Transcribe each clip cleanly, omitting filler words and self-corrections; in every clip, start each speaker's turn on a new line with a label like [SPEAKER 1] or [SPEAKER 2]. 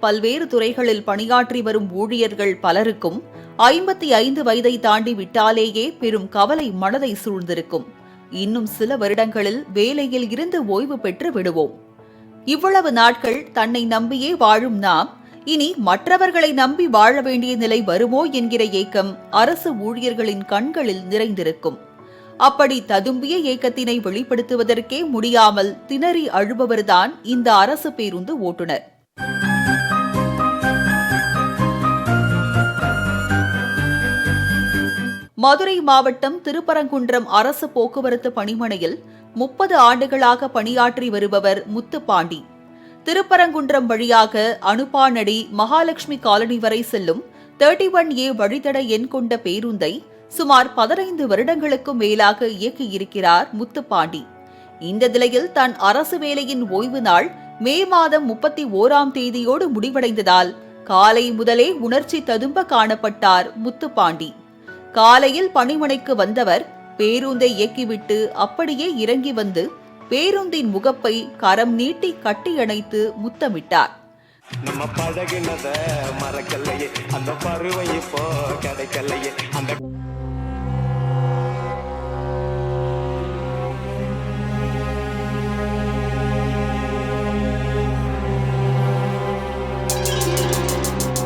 [SPEAKER 1] பல்வேறு துறைகளில் பணியாற்றி வரும் ஊழியர்கள் பலருக்கும் 55 வயதை தாண்டி விட்டாலேயே பெரும் கவலை மனதை சூழ்ந்திருக்கும். இன்னும் சில வருடங்களில் வேலையில் இருந்து ஓய்வு பெற்று விடுவோம். இவ்வளவு நாட்கள் தன்னை நம்பியே வாழும் நாம் இனி மற்றவர்களை நம்பி வாழ வேண்டிய நிலை வருமோ என்கிற ஏக்கம் அரசு ஊழியர்களின் கண்களில் நிறைந்திருக்கும். அப்படி ததும்பிய ஏக்கத்தினை வெளிப்படுத்துவதற்கே முடியாமல் திணறி அழுபவர்தான் இந்த அரசு பேருந்து ஓட்டுநர். மதுரை மாவட்டம் திருப்பரங்குன்றம் அரசு போக்குவரத்து பணிமனையில் 30 ஆண்டுகளாக பணியாற்றி வருபவர் முத்துப்பாண்டி. திருப்பரங்குன்றம் வழியாக அனுப்பானடி மகாலட்சுமி காலனி வரை செல்லும் 31A வழித்தட எண் கொண்ட பேருந்தை சுமார் 15 வருடங்களுக்கும் மேலாக இயக்கியிருக்கிறார் முத்துப்பாண்டி. இந்த நிலையில் தன் அரசு வேலையின் ஓய்வு நாள் மே மாதம் 31ஆம் தேதியோடு முடிவடைந்ததால் காலை முதலே உணர்ச்சி ததும்ப காணப்பட்டார் முத்துப்பாண்டி. காலையில் பணிமனைக்கு வந்தவர் பேருந்தை இயக்கிவிட்டு அப்படியே இறங்கி வந்து பேருந்தின் முகப்பை கரம் நீட்டி கட்டியணைத்து முத்தமிட்டார். நம்ம பழகினத மறக்கலையே, அந்த பருவை இப்போ கிடைக்கலையே. அந்த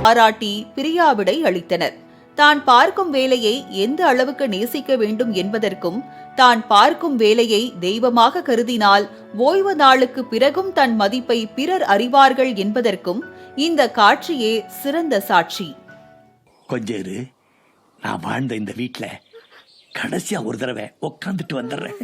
[SPEAKER 1] பாராட்டி பிரியாவிடை அளித்தனர். தான் பார்க்கும் வேலையை எந்த அளவுக்கு நேசிக்க வேண்டும் என்பதற்கும், தான் பார்க்கும் வேலையை தெய்வமாக கருதினால் ஓய்வு நாளுக்கு பிறகும் தன் மதிப்பை பிறர் அறிவார்கள் என்பதற்கும் இந்த காட்சியே சிறந்த சாட்சி.
[SPEAKER 2] கொஞ்சேரு, நான் வாழ்ந்த இந்த வீட்டுல கடைசியா ஒரு தடவை உட்காந்துட்டு வந்துடுறேன்.